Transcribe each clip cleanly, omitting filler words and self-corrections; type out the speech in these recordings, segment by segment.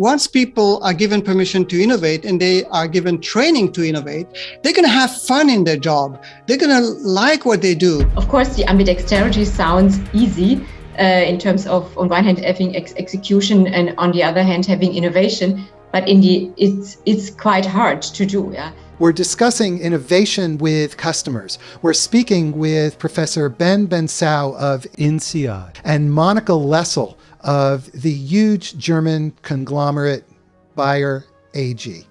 once people are given permission to innovate and they are given training to innovate, they're going to have fun in their job. They're going to like what they do. Of course, the ambidexterity sounds easy in terms of, on one hand, having execution and on the other hand, having innovation. But it's quite hard to do. Yeah. We're discussing innovation with customers. We're speaking with Professor Bensaou of INSEAD and Monika Lessl of the huge German conglomerate BAYER AG.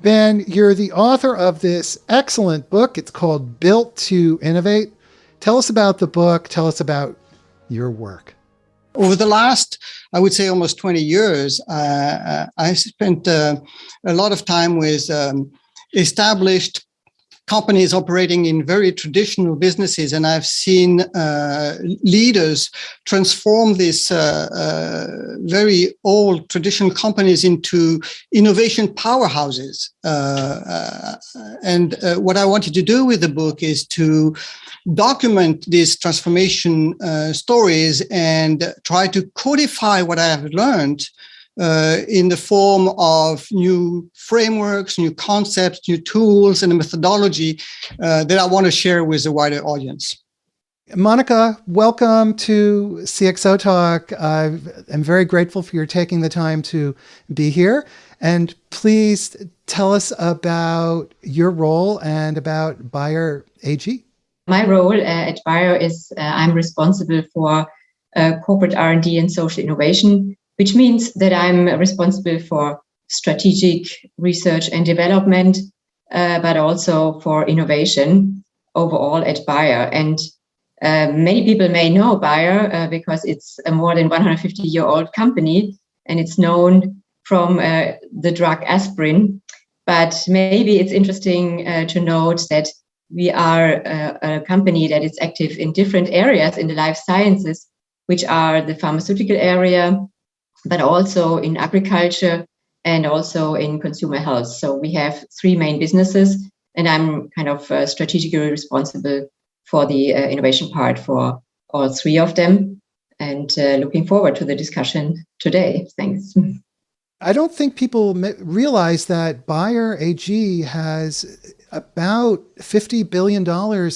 Ben, you're the author of this excellent book. It's called Built to Innovate. Tell us about the book. Tell us about your work. Over the last, I would say, almost 20 years, I spent a lot of time with established companies operating in very traditional businesses, and I've seen leaders transform these very old traditional companies into innovation powerhouses. And what I wanted to do with the book is to document these transformation stories and try to codify what I have learned in the form of new frameworks, new concepts, new tools, and a methodology that I want to share with a wider audience. Monika, welcome to CXOTalk. I'm very grateful for your taking the time to be here. And please tell us about your role and about BAYER AG. My role at BAYER is I'm responsible for corporate R&D and social innovation, which means that I'm responsible for strategic research and development, but also for innovation overall at BAYER. And many people may know BAYER because it's a more than 150-year-old company, and it's known from the drug aspirin. But maybe it's interesting to note that we are a company that is active in different areas in the life sciences, which are the pharmaceutical area, but also in agriculture and also in consumer health. So we have three main businesses, and I'm kind of strategically responsible for the innovation part for all three of them, and looking forward to the discussion today. Thanks. I don't think people realize that BAYER AG has about $50 billion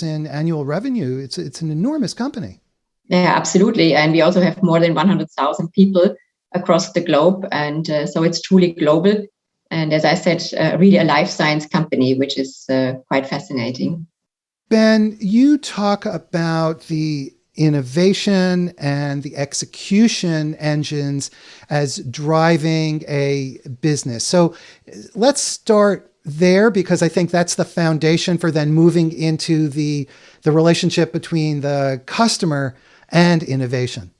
in annual revenue. It's an enormous company. Yeah, absolutely. And we also have more than 100,000 people across the globe. And so it's truly global. And as I said, really a life science company, which is quite fascinating. Ben, you talk about the innovation and the execution engines as driving a business. So let's start there, because I think that's the foundation for then moving into the relationship between the customer and innovation.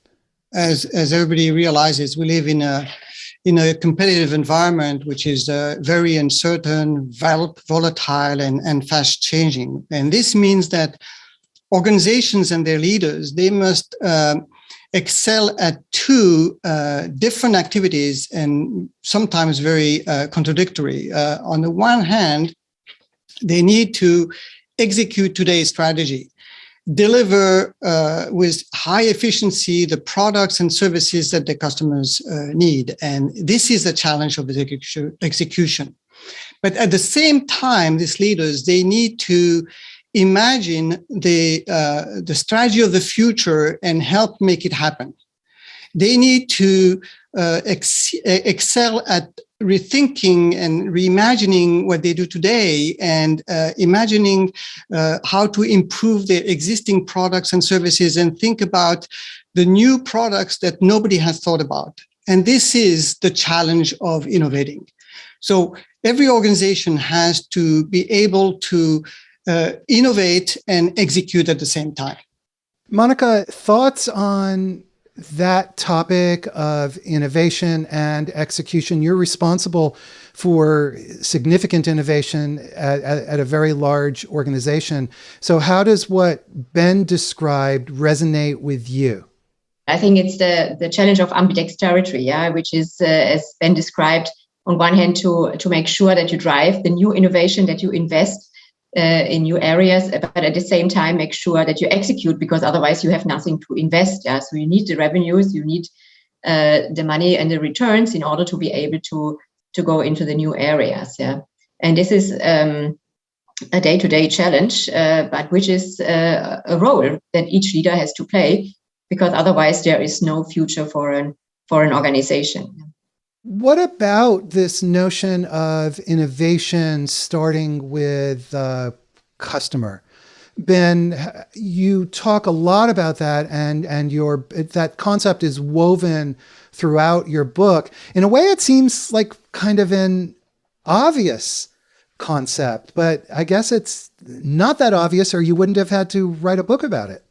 As everybody realizes, we live in a competitive environment which is very uncertain, volatile, and fast changing. And this means that organizations and their leaders, they must excel at two different activities, and sometimes very contradictory. On the one hand, they need to execute today's strategy, deliver with high efficiency the products and services that the customers need. And this is the challenge of execution. But at the same time, these leaders, they need to imagine the strategy of the future and help make it happen. They need to excel at rethinking and reimagining what they do today and imagining how to improve their existing products and services and think about the new products that nobody has thought about. And this is the challenge of innovating. So every organization has to be able to innovate and execute at the same time. Monika, thoughts on that topic of innovation and execution? You're responsible for significant innovation at a very large organization. So how does what Ben described resonate with you? I think it's the challenge of ambidexterity, which is, as Ben described, on one hand, to make sure that you drive the new innovation, that you invest in new areas, but at the same time, make sure that you execute, because otherwise you have nothing to invest. So you need the revenues, you need the money and the returns in order to be able to go into the new areas. Yeah, and this is a day-to-day challenge, but which is a role that each leader has to play, because otherwise there is no future for an organization. What about this notion of innovation starting with the customer? Ben, you talk a lot about that, and that concept is woven throughout your book. In a way, it seems like kind of an obvious concept, but I guess it's not that obvious, or you wouldn't have had to write a book about it.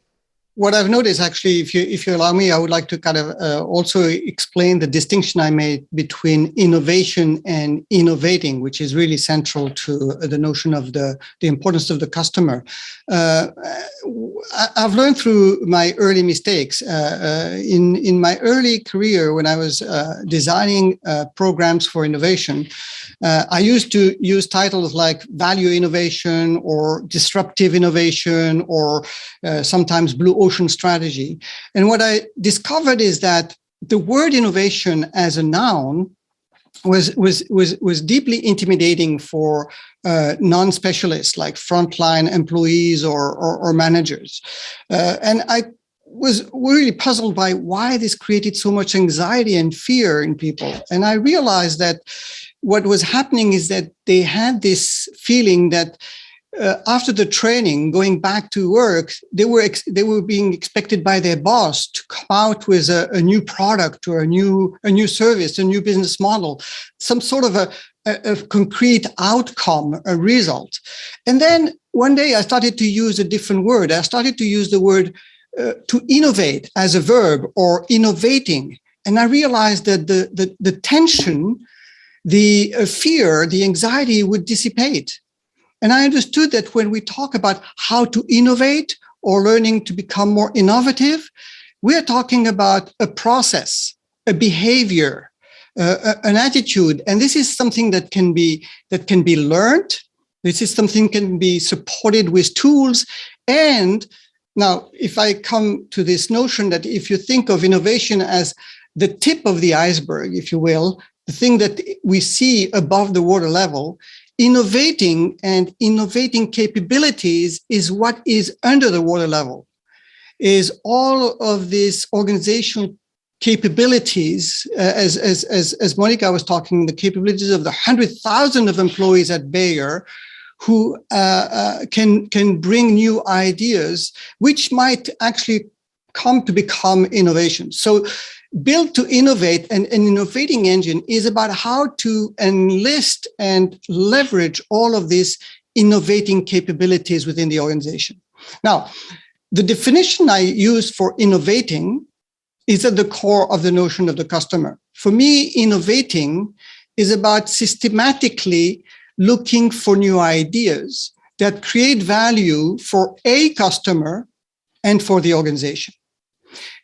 What I've noticed, actually, if you allow me, I would like to kind of also explain the distinction I made between innovation and innovating, which is really central to the notion of the importance of the customer. I've learned through my early mistakes. In my early career, when I was designing programs for innovation, I used to use titles like value innovation or disruptive innovation or sometimes blue ocean strategy. And what I discovered is that the word innovation as a noun was deeply intimidating for non-specialists like frontline employees or managers. And I was really puzzled by why this created so much anxiety and fear in people. And I realized that what was happening is that they had this feeling that after the training, going back to work, they were being expected by their boss to come out with a new product or a new service, a new business model, some sort of a concrete outcome, a result. And then one day I started to use a different word. I started to use the word to innovate as a verb, or innovating. And I realized that the tension, the fear, the anxiety would dissipate. And I understood that when we talk about how to innovate or learning to become more innovative, we're talking about a process, a behavior, an attitude. And this is something that can be learned. This is something that can be supported with tools. And now, if I come to this notion that if you think of innovation as the tip of the iceberg, if you will, the thing that we see above the water level, innovating and innovating capabilities is what is under the water level, is all of these organizational capabilities, as Monika was talking, the capabilities of the 100,000 of employees at BAYER who can bring new ideas, which might actually come to become innovation. So built to innovate, and an innovating engine is about how to enlist and leverage all of these innovating capabilities within the organization. Now, the definition I use for innovating is at the core of the notion of the customer. For me, innovating is about systematically looking for new ideas that create value for a customer and for the organization.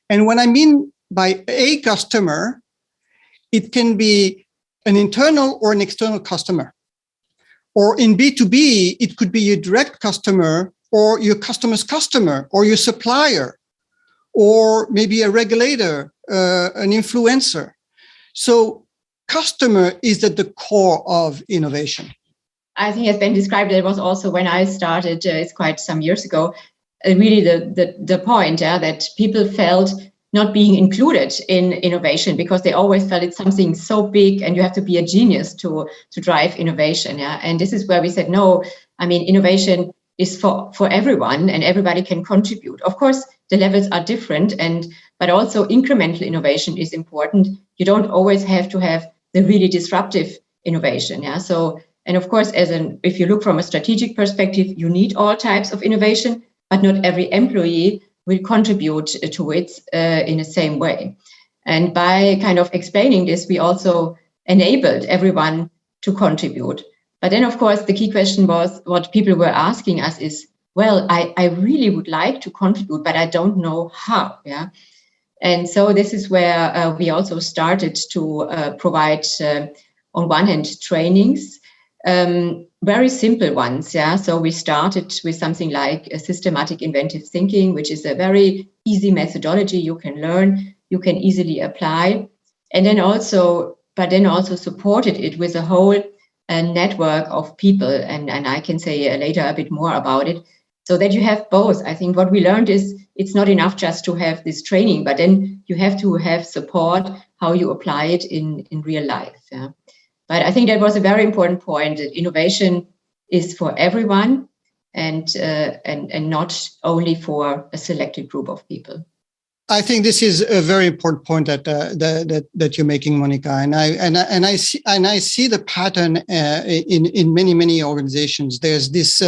And what I mean by a customer, it can be an internal or an external customer. Or in B2B, it could be your direct customer or your customer's customer or your supplier, or maybe a regulator, an influencer. So customer is at the core of innovation. I think as Ben described, it was also when I started, it's quite some years ago, really the point that people felt not being included in innovation because they always felt it's something so big and you have to be a genius to drive innovation. Yeah, and this is where we said, no, I mean, innovation is for everyone and everybody can contribute. Of course, the levels are different, but also incremental innovation is important. You don't always have to have the really disruptive innovation. Yeah, so, and of course, if you look from a strategic perspective, you need all types of innovation, but not every employee will contribute to it in the same way. And by kind of explaining this, we also enabled everyone to contribute. But then, of course, the key question was, what people were asking us is, well, I really would like to contribute, but I don't know how. Yeah. And so this is where we also started to provide, on one hand, trainings, very simple ones. Yeah. So we started with something like a systematic inventive thinking, which is a very easy methodology you can learn. you can easily apply. And then also supported it with a whole network of people. And I can say later a bit more about it, so that you have both. I think what we learned is it's not enough just to have this training, but then you have to have support how you apply it in real life. Yeah. But I think that was a very important point, that innovation is for everyone and not only for a selected group of people. I think this is a very important point that you're making, Monika, and I see the pattern in many organizations. There's this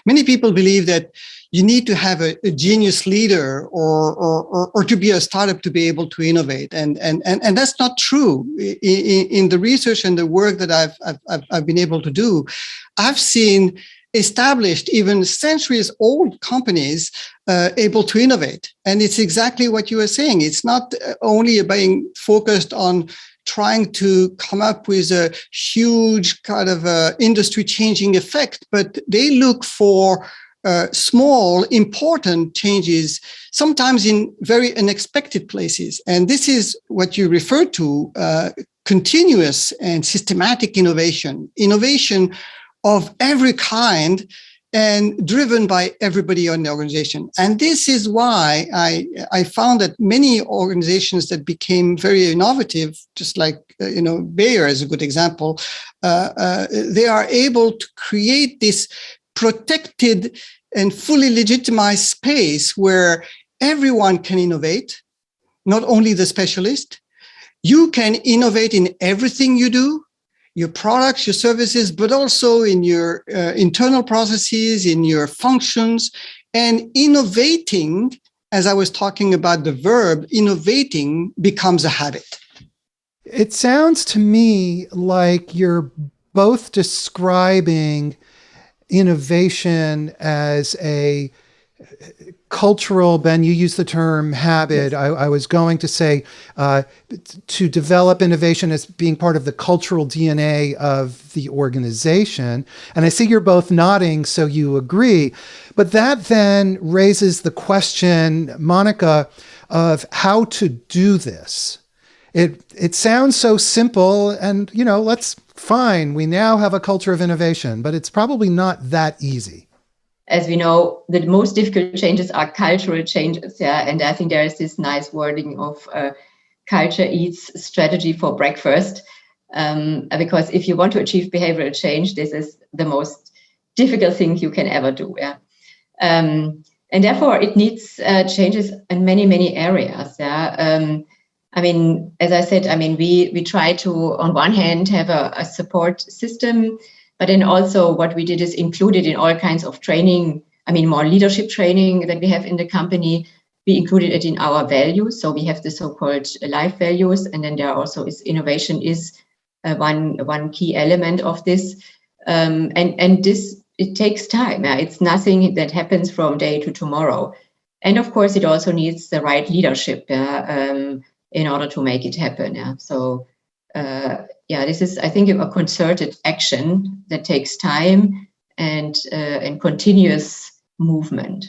many people believe that you need to have a genius leader or to be a startup to be able to innovate, and that's not true. In the research and the work that I've been able to do, I've seen established, even centuries-old companies able to innovate. And it's exactly what you were saying. It's not only being focused on trying to come up with a huge kind of industry-changing effect, but they look for small, important changes, sometimes in very unexpected places. And this is what you referred to, continuous and systematic innovation of every kind and driven by everybody in the organization. And this is why I found that many organizations that became very innovative, just like, BAYER is a good example, they are able to create this protected and fully legitimized space where everyone can innovate, not only the specialist. You can innovate in everything you do, your products, your services, but also in your internal processes, in your functions. And innovating, as I was talking about the verb, innovating becomes a habit. It sounds to me like you're both describing innovation as a cultural, Ben, you used the term habit. Yes. I was going to say to develop innovation as being part of the cultural DNA of the organization. And I see you're both nodding, so you agree. But that then raises the question, Monika, of how to do this. It sounds so simple, and fine, we now have a culture of innovation, but it's probably not that easy. As we know, the most difficult changes are cultural changes. Yeah, and I think there is this nice wording of culture eats strategy for breakfast. Because if you want to achieve behavioral change, this is the most difficult thing you can ever do. Yeah, and therefore it needs changes in many areas. Yeah. As I said, we try to, on one hand, have a support system. But then also what we did is included in all kinds of training, more leadership training that we have in the company. We included it in our values. So we have the so-called life values. And then there also is innovation is one key element of this. And this, it takes time. It's nothing that happens from day to tomorrow. And of course, it also needs the right leadership in order to make it happen. Yeah. So this is, I think, a concerted action that takes time and continuous movement.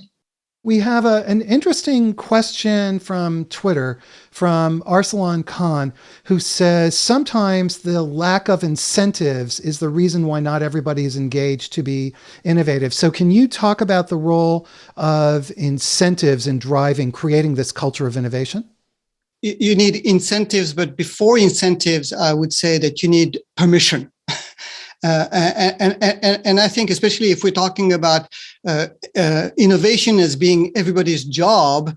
We have an interesting question from Twitter from Arsalan Khan, who says sometimes the lack of incentives is the reason why not everybody is engaged to be innovative. So can you talk about the role of incentives in creating this culture of innovation? You need incentives, but before incentives, I would say that you need permission. And I think, especially if we're talking about innovation as being everybody's job,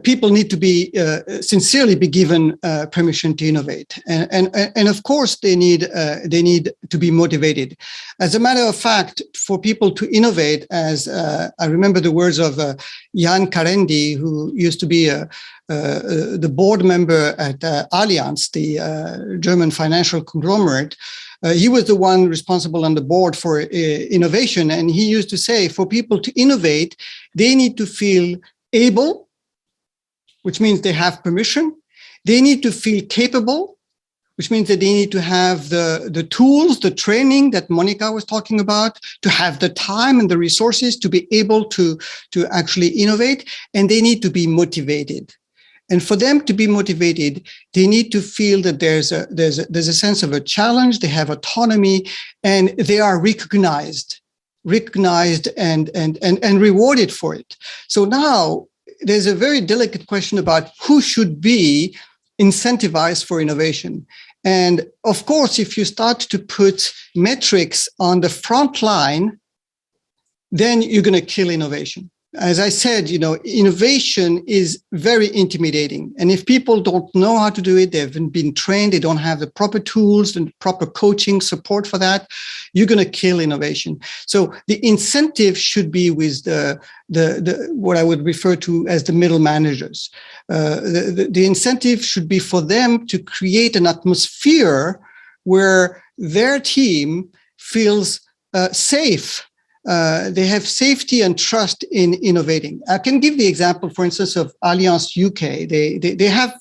people need to be sincerely be given permission to innovate, and of course they need to be motivated. As a matter of fact, for people to innovate, as I remember the words of Jan Karendi, who used to be the board member at Allianz, the German financial conglomerate. He was the one responsible on the board for innovation. And he used to say, for people to innovate, they need to feel able, which means they have permission. They need to feel capable, which means that they need to have the tools, the training that Monika was talking about, to have the time and the resources to be able to actually innovate. And they need to be motivated. And for them to be motivated, they need to feel that there's a sense of a challenge, they have autonomy, and they are recognized and rewarded for it. So now there's a very delicate question about who should be incentivized for innovation. And of course, if you start to put metrics on the front line, then you're going to kill innovation. As I said, innovation is very intimidating. And if people don't know how to do it, they haven't been trained, they don't have the proper tools and proper coaching support for that, you're going to kill innovation. So the incentive should be with the what I would refer to as the middle managers. The incentive should be for them to create an atmosphere where their team feels safe. They have safety and trust in innovating. I can give the example, for instance, of Allianz UK. They have,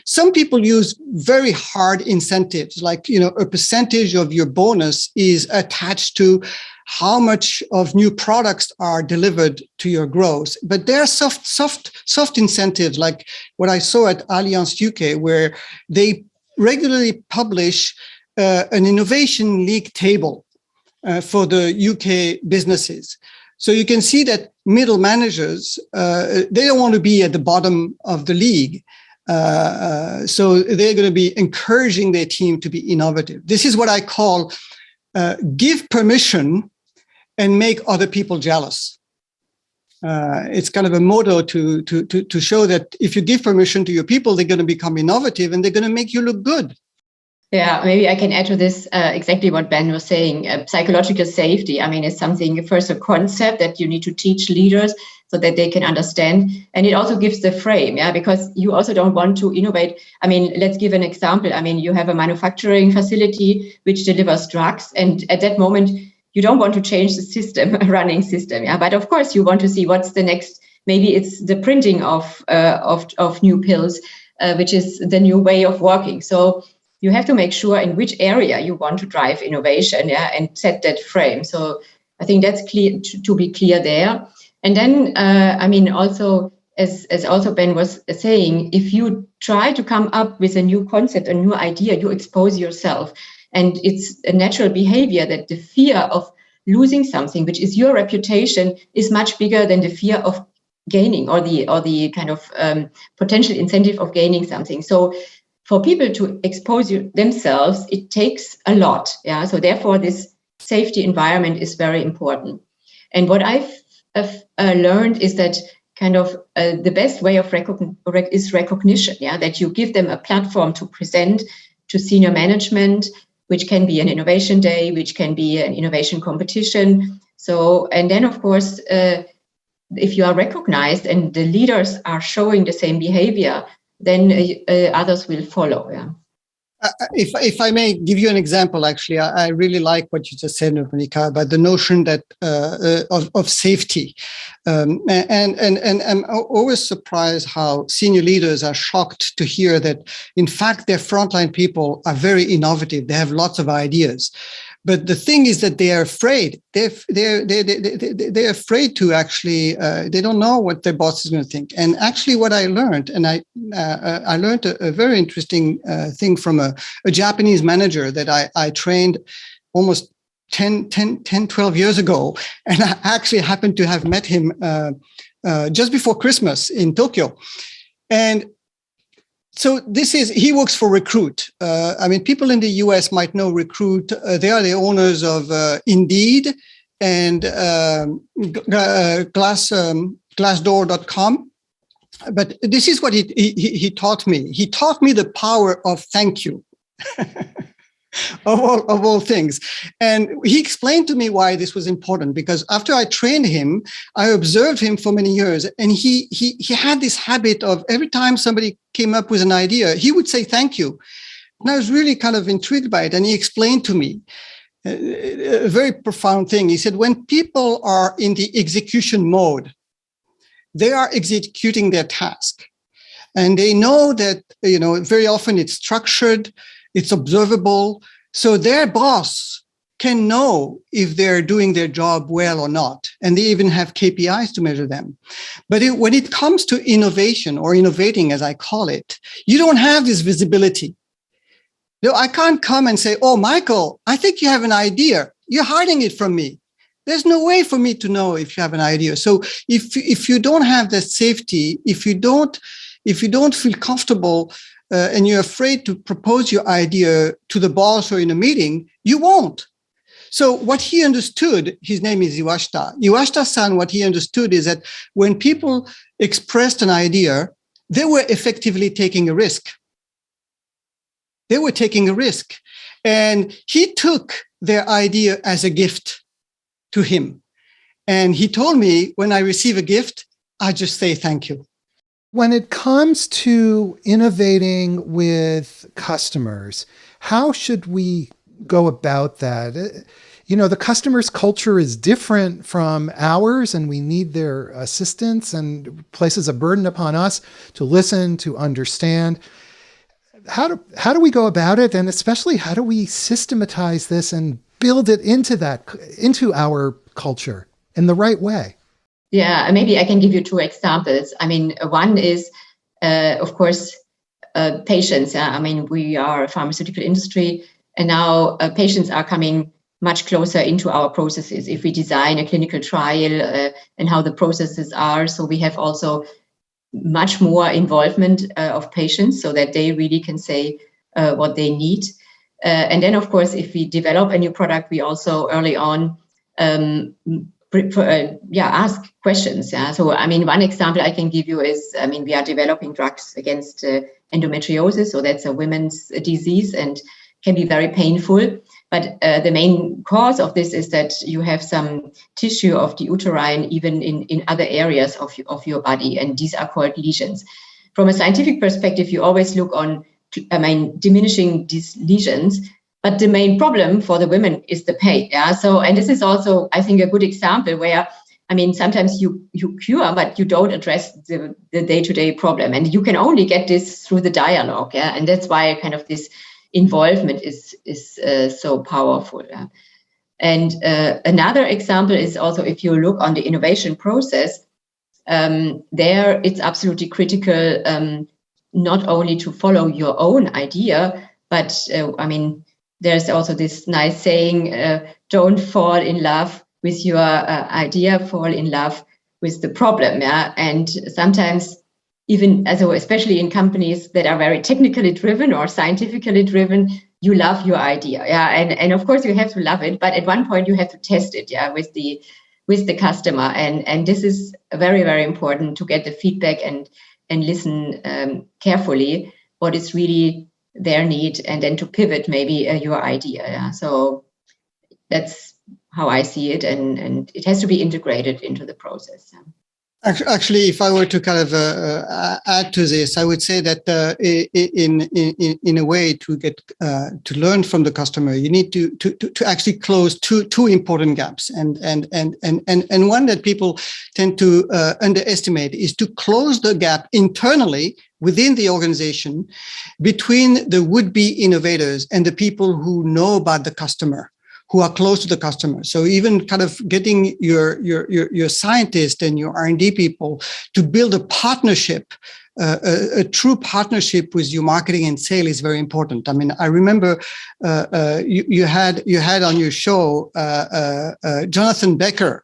some people use very hard incentives, like, a percentage of your bonus is attached to how much of new products are delivered to your growth. But there are soft incentives, like what I saw at Allianz UK, where they regularly publish an innovation league table for the UK businesses. So you can see that middle managers, they don't want to be at the bottom of the league. So they're going to be encouraging their team to be innovative. This is what I call give permission and make other people jealous. It's kind of a motto to show that if you give permission to your people, they're going to become innovative and they're going to make you look good. Yeah, maybe I can add to this exactly what Ben was saying. Psychological safety, is something, first, a concept that you need to teach leaders so that they can understand. And it also gives the frame, because you also don't want to innovate. Let's give an example. You have a manufacturing facility which delivers drugs. And at that moment, you don't want to change the system, a running system. But of course, you want to see what's the next. Maybe it's the printing of new pills, which is the new way of working. So you have to make sure in which area you want to drive innovation, and set that frame. So I think that's clear to be clear there. And then, also, as also Ben was saying, if you try to come up with a new concept, a new idea, you expose yourself. And it's a natural behavior that the fear of losing something, which is your reputation, is much bigger than the fear of gaining or the kind of potential incentive of gaining something. So for people to expose themselves, it takes a lot. So therefore, this safety environment is very important. And what I've learned is that kind of the best way of is recognition. That you give them a platform to present to senior management, which can be an innovation day, which can be an innovation competition. So, and then of course, if you are recognized and the leaders are showing the same behavior, then others will follow. If I may give you an example, actually, I really like what you just said, Monika, about the notion that of safety, and I'm always surprised how senior leaders are shocked to hear that, in fact, their frontline people are very innovative. They have lots of ideas. But the thing is that they are afraid. They're afraid to actually. They don't know what their boss is going to think. And actually, what I learned, and I learned a very interesting thing from a Japanese manager that I trained almost 10, 12 years ago, and I actually happened to have met him just before Christmas in Tokyo, and. So he works for Recruit. People in the US might know Recruit. They are the owners of Indeed and Glassdoor.com. But this is what he taught me. He taught me the power of thank you. Of all things. And he explained to me why this was important, because after I trained him, I observed him for many years, and he had this habit of every time somebody came up with an idea, he would say thank you. And I was really kind of intrigued by it. And he explained to me a very profound thing. He said, when people are in the execution mode, they are executing their task. And they know that, very often it's structured, it's observable. So their boss can know if they're doing their job well or not, and they even have KPIs to measure them. But when it comes to innovation, or innovating as I call it, you don't have this visibility. No, I can't come and say, oh, Michael, I think you have an idea. You're hiding it from me. There's no way for me to know if you have an idea. So if you don't have that safety, if you don't feel comfortable and you're afraid to propose your idea to the boss or in a meeting, you won't. So what he understood, his name is Iwashita-san, what he understood is that when people expressed an idea, they were effectively taking a risk. They were taking a risk. And he took their idea as a gift to him. And he told me, when I receive a gift, I just say thank you. When it comes to innovating with customers, how should we go about that? The customer's culture is different from ours, and we need their assistance, and places a burden upon us to listen, to understand. How do we go about it? And especially, how do we systematize this and build it into our culture in the right way? Yeah, maybe I can give you two examples. I mean, one is, of course, patients. I mean, we are a pharmaceutical industry, and now patients are coming much closer into our processes. If we design a clinical trial and how the processes are, so we have also much more involvement of patients so that they really can say what they need. And then, of course, if we develop a new product, we also early on ask questions. So, I mean, one example I can give you is, I mean, we are developing drugs against endometriosis. So that's a women's disease and can be very painful. But the main cause of this is that you have some tissue of the uterine, even in other areas of your body, and these are called lesions. From a scientific perspective, you always look on, diminishing these lesions, but the main problem for the women is the pain. Yeah. So, and this is also, I think, a good example where, I mean, sometimes you cure, but you don't address the day-to-day problem, and you can only get this through the dialogue. Yeah, and that's why kind of this involvement is so powerful. Yeah? And another example is also, if you look on the innovation process, there it's absolutely critical not only to follow your own idea, but I mean, there's also this nice saying, don't fall in love with your idea, fall in love with the problem. Yeah, and sometimes even especially in companies that are very technically driven or scientifically driven, you love your idea. Yeah. And of course you have to love it, but at one point you have to test it, yeah, with the customer. And this is very, very important to get the feedback and listen carefully what is really their need, and then to pivot maybe your idea. Yeah. So that's how I see it. And it has to be integrated into the process. Yeah. Actually, if I were to kind of add to this, I would say that in a way to get to learn from the customer, you need to actually close two important gaps, and one that people tend to underestimate is to close the gap internally within the organization between the would-be innovators and the people who know about the customer, who are close to the customer. So even kind of getting your scientists and your R&D people to build a partnership, a true partnership with your marketing and sales is very important. I mean, I remember you had on your show Jonathan Becker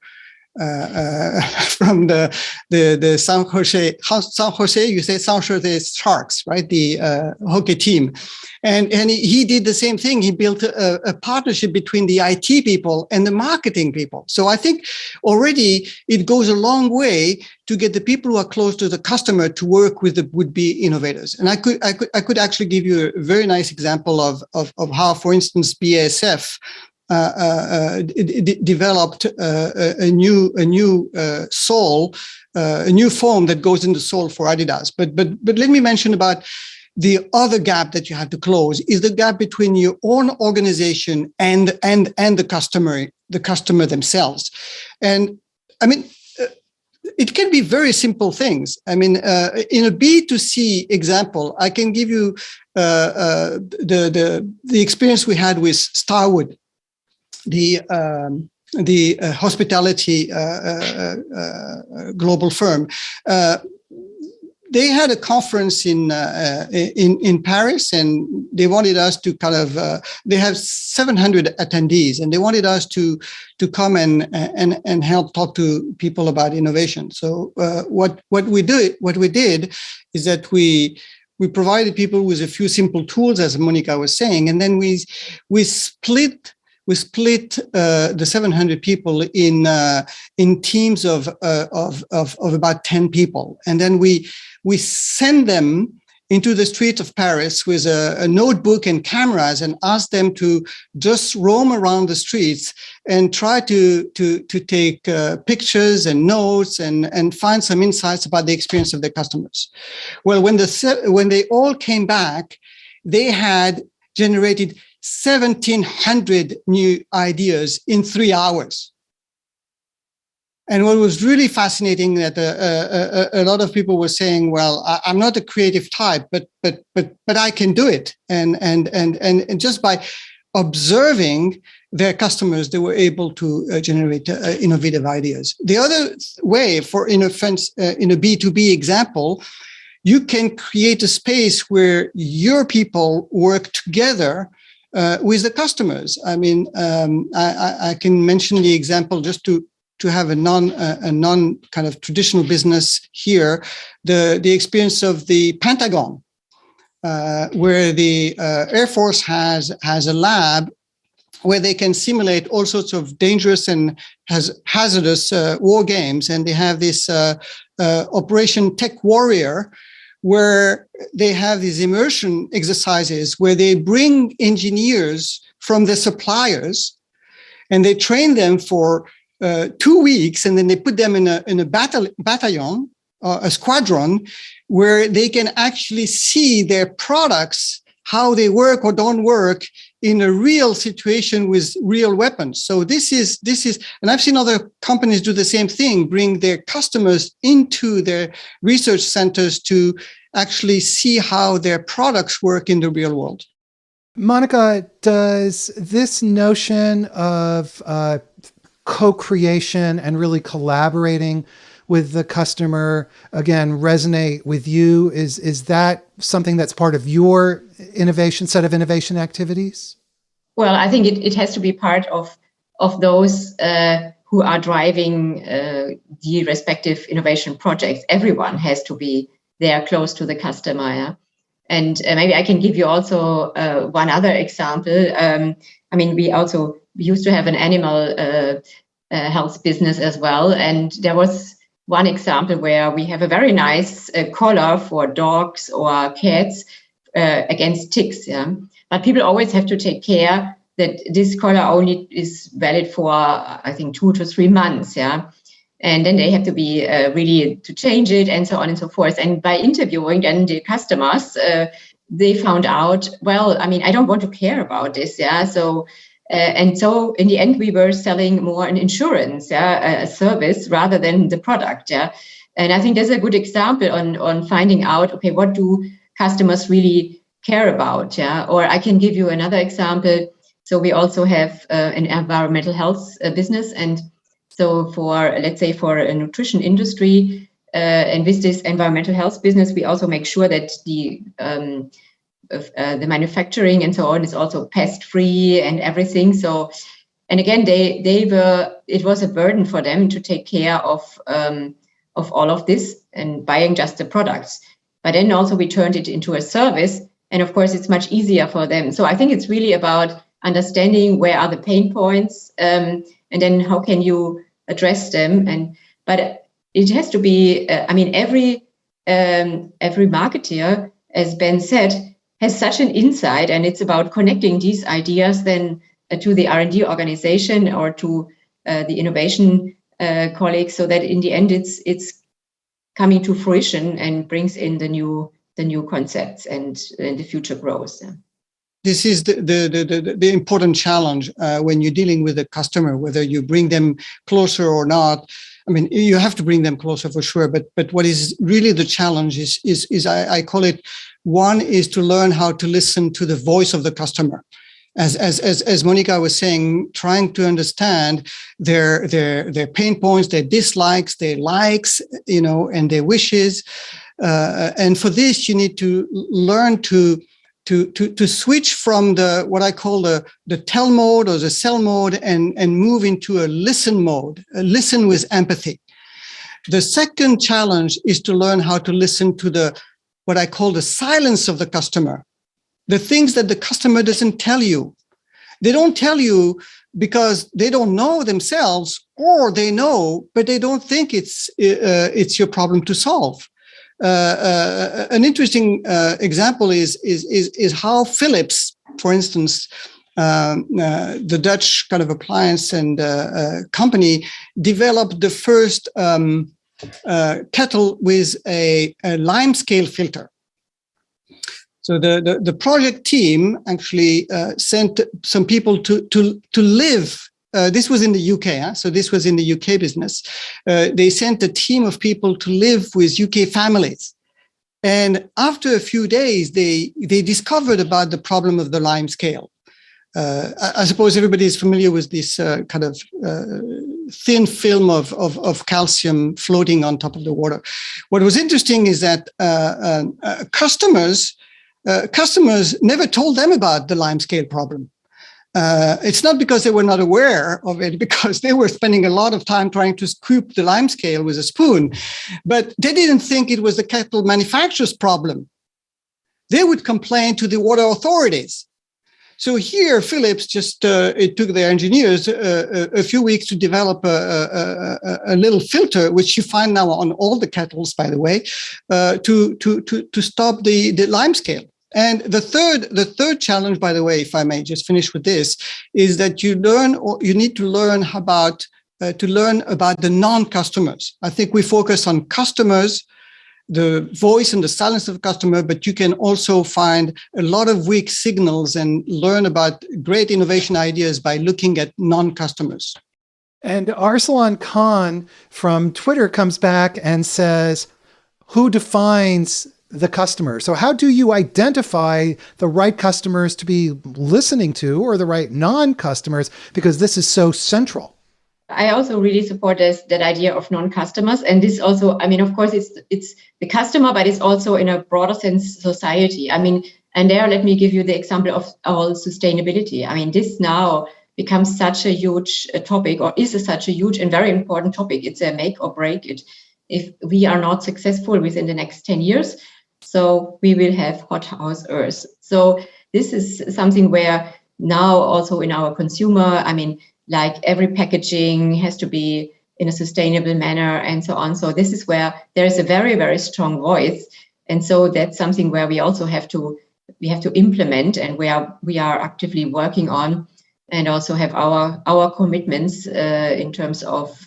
from the San Jose, you say San Jose Sharks, right? The hockey team. And he did the same thing. He built a partnership between the IT people and the marketing people. So I think already it goes a long way to get the people who are close to the customer to work with the would-be innovators. And I could actually give you a very nice example of how, for instance, BASF developed a new sole, a new foam that goes in the sole for Adidas. But let me mention about the other gap that you have to close is the gap between your own organization and the customer themselves. And I mean, it can be very simple things. I mean, in a B2C example, I can give you the experience we had with Starwood. hospitality global firm. They had a conference in Paris, and they wanted us to kind of. They have 700 attendees, and they wanted us to come and help talk to people about innovation. So what we did is that we provided people with a few simple tools, as Monika was saying, and then we split the 700 people in teams of about 10 people, and then we send them into the streets of Paris with a notebook and cameras and ask them to just roam around the streets and try to take pictures and notes and find some insights about the experience of their customers. Well, when they all came back, they had generated 1,700 new ideas in 3 hours. And what was really fascinating that a lot of people were saying, "Well, I'm not a creative type, but I can do it." And just by observing their customers, they were able to generate innovative ideas. The other way, in a B2B example, you can create a space where your people work together with the customers. I mean, I can mention the example just to have a non kind of traditional business here, the experience of the Pentagon, where the Air Force has a lab where they can simulate all sorts of dangerous and hazardous war games, and they have this Operation Tech Warrior, where they have these immersion exercises where they bring engineers from the suppliers and they train them for 2 weeks, and then they put them in a battalion, a squadron, where they can actually see their products, how they work or don't work in a real situation with real weapons. So this is, and I've seen other companies do the same thing, bring their customers into their research centers to actually see how their products work in the real world. Monika, does this notion of co-creation and really collaborating with the customer, again, resonate with you? Is that something that's part of your set of innovation activities? Well, I think it has to be part of those who are driving the respective innovation projects. Everyone has to be there close to the customer. Yeah? And maybe I can give you also one other example. I mean, we used to have an animal health business as well. And there was one example where we have a very nice collar for dogs or cats against ticks. Yeah? But people always have to take care that this collar only is valid for, I think, 2 to 3 months. Yeah. And then they have to be really to change it and so on and so forth. And by interviewing then the customers, they found out, well, I mean, I don't want to care about this. Yeah. So, and so in the end, we were selling more an insurance, a service rather than the product. Yeah. And I think that's a good example on finding out, okay, what do customers really care about? Yeah. Or I can give you another example. So we also have an environmental health business. And so let's say for a nutrition industry, and with this environmental health business, we also make sure that the manufacturing and so on is also pest-free and everything. So, and again, it was a burden for them to take care of all of this and buying just the products. But then also we turned it into a service, and of course it's much easier for them. So I think it's really about understanding where are the pain points, and then how can you address them. But it has to be, I mean, every marketer, as Ben said, has such an insight, and it's about connecting these ideas then to the R&D organization or to the innovation colleagues, so that in the end it's coming to fruition and brings in the new concepts and the future growth. Yeah. This is the important challenge when you're dealing with a customer, whether you bring them closer or not. I mean, you have to bring them closer for sure. But what is really the challenge is I call it, one is to learn how to listen to the voice of the customer. as Monika was saying, trying to understand their pain points, their dislikes, their likes, and their wishes. And for this, you need to learn to switch from what I call the tell mode or the sell mode and move into a listen mode, listen with empathy. The second challenge is to learn how to listen to what I call the silence of the customer, the things that the customer doesn't tell you. They don't tell you because they don't know themselves, or they know, but they don't think it's your problem to solve. An interesting example is how Philips, for instance, the Dutch kind of appliance and company, developed the first kettle with a lime scale filter. So the project team actually sent some people to live. This was in the UK, so this was in the UK business. They sent a team of people to live with UK families. And after a few days, they discovered about the problem of the lime scale. I suppose everybody is familiar with this kind of thin film of calcium floating on top of the water. What was interesting is that customers never told them about the lime scale problem. It's not because they were not aware of it, because they were spending a lot of time trying to scoop the lime scale with a spoon, but they didn't think it was the kettle manufacturer's problem. They would complain to the water authorities. So here, Philips it took their engineers a few weeks to develop a little filter, which you find now on all the kettles, by the way, to stop the lime scale. And the third challenge, by the way, if I may just finish with this, is that you need to learn about the non-customers. I think we focus on customers, the voice and the silence of the customer, but you can also find a lot of weak signals and learn about great innovation ideas by looking at non-customers. And Arsalan Khan from Twitter comes back and says, who defines the customer? So how do you identify the right customers to be listening to, or the right non-customers? Because this is so central. I also really support that idea of non-customers. And this also, I mean, of course, it's the customer, but it's also in a broader sense, society. I mean, and there, let me give you the example of our sustainability. I mean, this now becomes such a huge topic, or is such a huge and very important topic. It's a make or break it. If we are not successful within the next 10 years, so we will have hothouse Earth. So this is something where now also in our consumer, I mean, like every packaging has to be in a sustainable manner and so on. So this is where there is a very, very strong voice. And so that's something where we also have to implement, and where we are actively working on, and also have our commitments in terms of,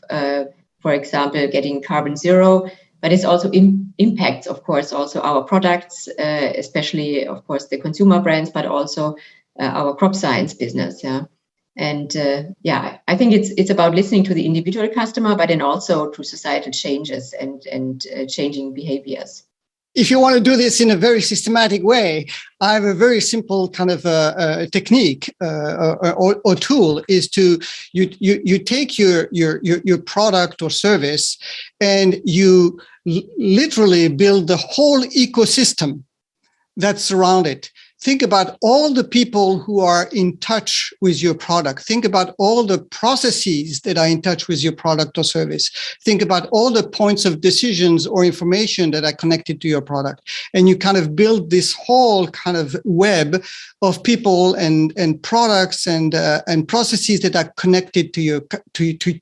for example, getting carbon zero. But it's also impacts, of course, also our products, especially, of course, the consumer brands, but also our crop science business. Yeah. And I think it's about listening to the individual customer, but then also to societal changes and changing behaviors. If you want to do this in a very systematic way, I have a very simple kind of technique or tool. Is to you take your product or service, and you literally build the whole ecosystem that's around it. Think about all the people who are in touch with your product. Think about all the processes that are in touch with your product or service. Think about all the points of decisions or information that are connected to your product. And you kind of build this whole kind of web of people and products and processes that are connected to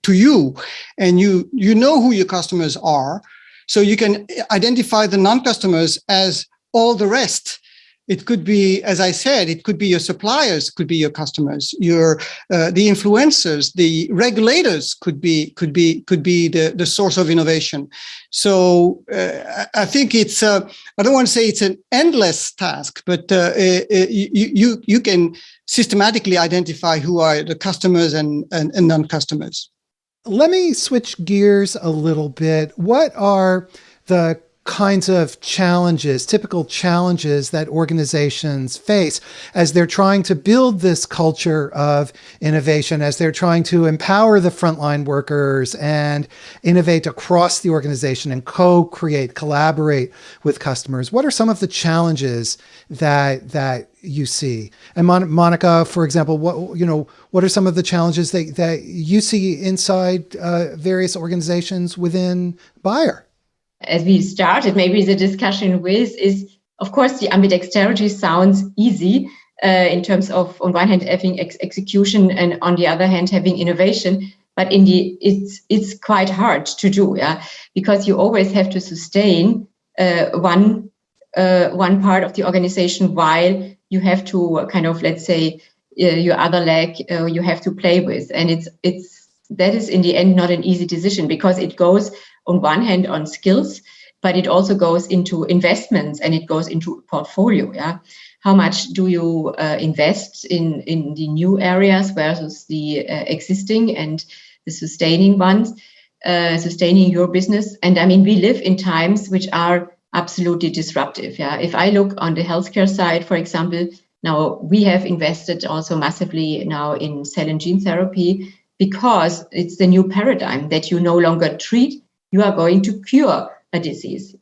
you. And you know who your customers are. So you can identify the non-customers as all the rest. It could be, as I said, it could be your suppliers, could be your customers, the influencers, the regulators could be the source of innovation. So I think it's I don't want to say it's an endless task, but you can systematically identify who are the customers and non-customers. Let me switch gears a little bit. What are the kinds of challenges, typical challenges that organizations face as they're trying to build this culture of innovation, as they're trying to empower the frontline workers and innovate across the organization and co-create, collaborate with customers? What are some of the challenges that you see? And Monika, for example, what are some of the challenges that you see inside various organizations within BAYER? As we started, maybe the discussion with is, of course, the ambidexterity sounds easy in terms of, on one hand, having execution and on the other hand, having innovation. But it's quite hard to do, because you always have to sustain one part of the organization while you have to kind of, let's say, your other leg you have to play with, and that is in the end not an easy decision, because it goes on one hand on skills, but it also goes into investments and it goes into portfolio. How much do you invest in the new areas versus the existing and the sustaining ones, sustaining your business? And I mean, we live in times which are absolutely disruptive. If I look on the healthcare side, for example, now we have invested also massively now in cell and gene therapy, because it's the new paradigm that you no longer treat, you are going to cure a disease.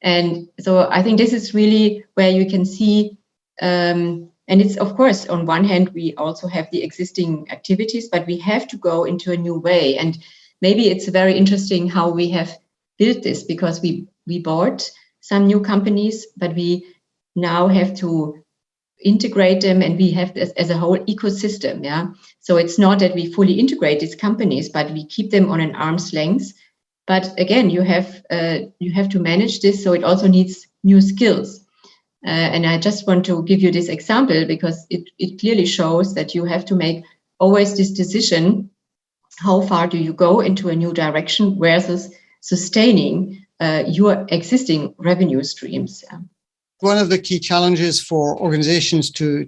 And so I think this is really where you can see, and it's, of course, on one hand, we also have the existing activities, but we have to go into a new way. And maybe it's very interesting how we have built this, because we bought some new companies, but we now have to integrate them, and we have this as a whole ecosystem. So it's not that we fully integrate these companies, but we keep them on an arm's length. But again, you have to manage this, so it also needs new skills. And I just want to give you this example, because it clearly shows that you have to make always this decision: how far do you go into a new direction versus sustaining your existing revenue streams. One of the key challenges for organizations to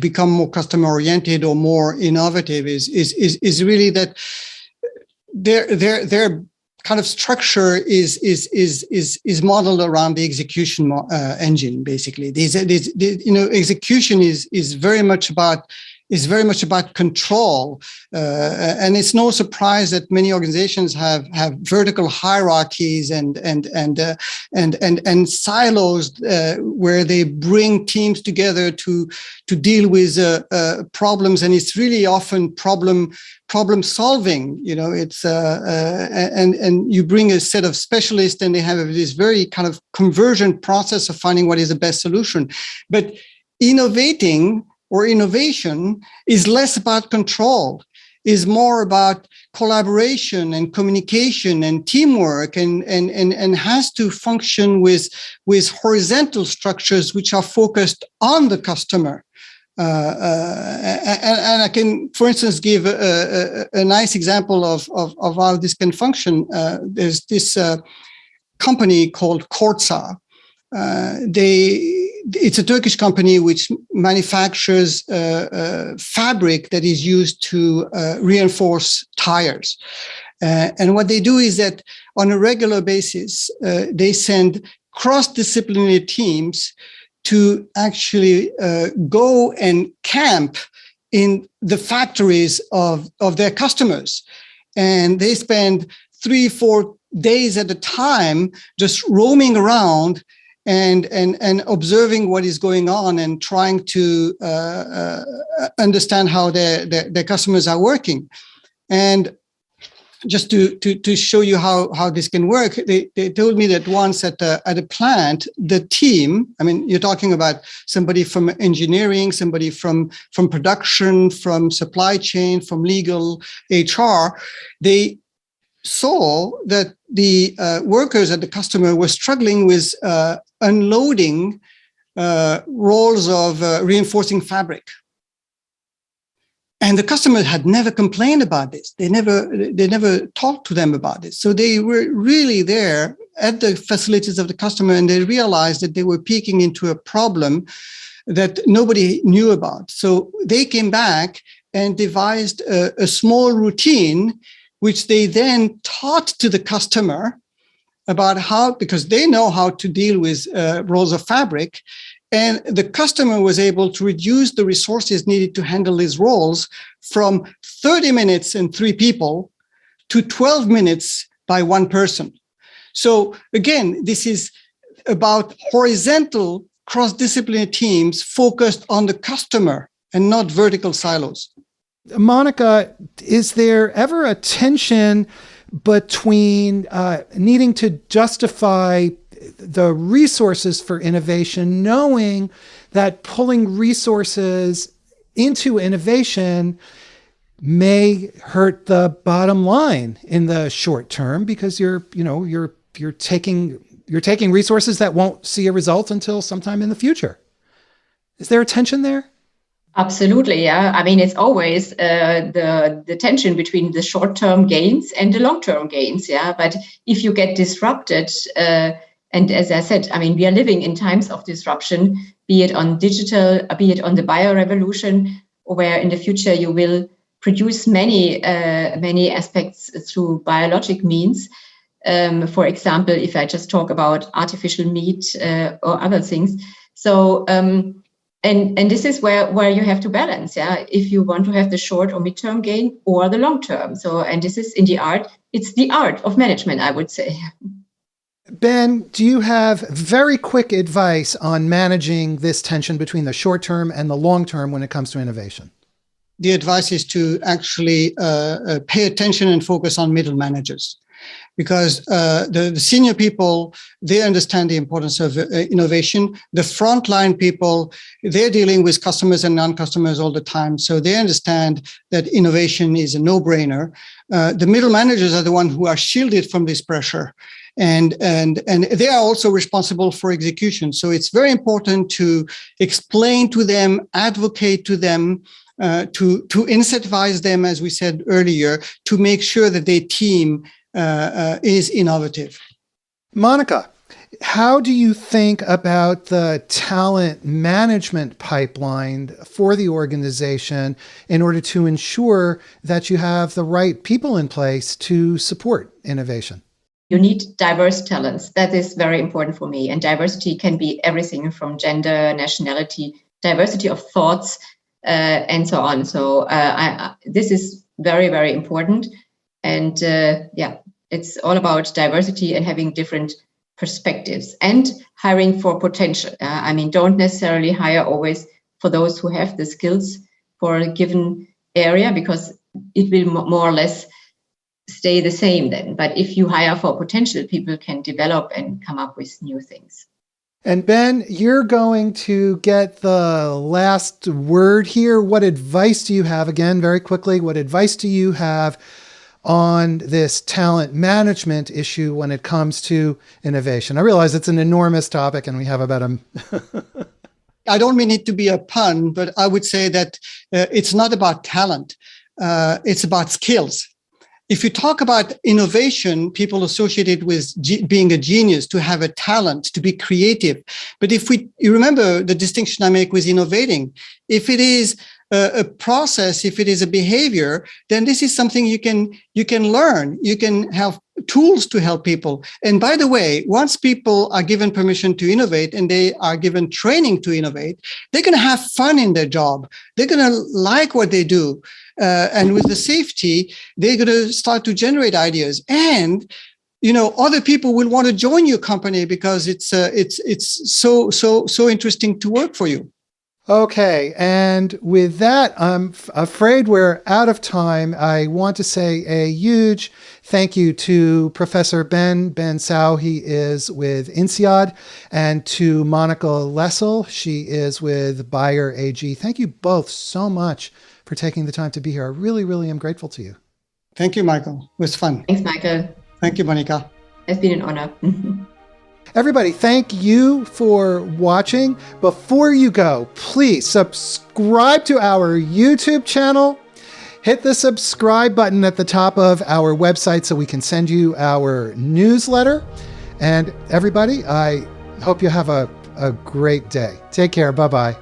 become more customer oriented or more innovative is really that their kind of structure is modeled around the execution engine. Basically, execution is very much about control, and it's no surprise that many organizations have vertical hierarchies and silos where they bring teams together to deal with problems, and it's really often problem solving. It's and you bring a set of specialists, and they have this very kind of convergent process of finding what is the best solution. But innovation is less about control, is more about collaboration and communication and teamwork, and has to function with horizontal structures which are focused on the customer. And I can, for instance, give a nice example of how this can function. There's this company called Korsa. It's a Turkish company which manufactures fabric that is used to reinforce tires. And what they do is that on a regular basis, they send cross-disciplinary teams to actually go and camp in the factories of their customers. And they spend 3-4 days at a time just roaming around and observing what is going on and trying to understand how their customers are working. And just to show you how this can work, they told me that once at a plant, the team, I mean, you're talking about somebody from engineering, somebody from production, from supply chain, from legal, HR, they saw that the workers at the customer were struggling with unloading rolls of reinforcing fabric. And the customer had never complained about this. They never talked to them about this. So they were really there at the facilities of the customer, and they realized that they were peeking into a problem that nobody knew about. So they came back and devised a small routine, which they then taught to the customer about how, because they know how to deal with rolls of fabric, and the customer was able to reduce the resources needed to handle these rolls from 30 minutes and 3 people to 12 minutes by 1 person. So again, this is about horizontal cross-disciplinary teams focused on the customer and not vertical silos. Monika, is there ever a tension between needing to justify the resources for innovation, knowing that pulling resources into innovation may hurt the bottom line in the short term because you're taking resources that won't see a result until sometime in the future? Is there a tension there? Absolutely, yeah. I mean, it's always the tension between the short-term gains and the long-term gains, yeah. But if you get disrupted, and as I said, I mean, we are living in times of disruption, be it on digital, be it on the bio revolution, where in the future you will produce many aspects through biologic means. For example, if I just talk about artificial meat or other things. So. And this is where you have to balance, yeah, if you want to have the short or midterm gain or the long term. So, and this is it's the art of management, I would say. Ben, do you have very quick advice on managing this tension between the short term and the long term when it comes to innovation? The advice is to actually pay attention and focus on middle managers. Because the senior people, they understand the importance of innovation. The frontline people, they're dealing with customers and non-customers all the time. So they understand that innovation is a no-brainer. The middle managers are the ones who are shielded from this pressure. And they are also responsible for execution. So it's very important to explain to them, advocate to them, to incentivize them, as we said earlier, to make sure that their team is innovative. Monika, how do you think about the talent management pipeline for the organization in order to ensure that you have the right people in place to support innovation? You need diverse talents. That is very important for me. And diversity can be everything from gender, nationality, diversity of thoughts, and so on. So this is very, very important. And it's all about diversity and having different perspectives and hiring for potential. I mean, don't necessarily hire always for those who have the skills for a given area, because it will more or less stay the same then. But if you hire for potential, people can develop and come up with new things. And Ben, you're going to get the last word here. What advice do you have, again, very quickly, what advice do you have on this talent management issue when it comes to innovation? I realize it's an enormous topic and we have about I don't mean it to be a pun, but I would say that it's not about talent. It's about skills. If you talk about innovation, people associate it with being a genius, to have a talent, to be creative. But you remember the distinction I make with innovating. If it is a process, if it is a behavior, then this is something you can learn. You can have tools to help people. And by the way, once people are given permission to innovate and they are given training to innovate, they're going to have fun in their job. They're going to like what they do. And with the safety, they're going to start to generate ideas. And other people will want to join your company because it's so interesting to work for you. Okay, and with that, I'm afraid we're out of time. I want to say a huge thank you to Professor Bensaou. He is with INSEAD, and to Monika Lessl. She is with BAYER AG. Thank you both so much for taking the time to be here. I really, really am grateful to you. Thank you, Michael. It was fun. Thanks, Michael. Thank you, Monika. It's been an honor. Everybody, thank you for watching. Before you go, please subscribe to our YouTube channel. Hit the subscribe button at the top of our website so we can send you our newsletter. And everybody, I hope you have a great day. Take care. Bye-bye.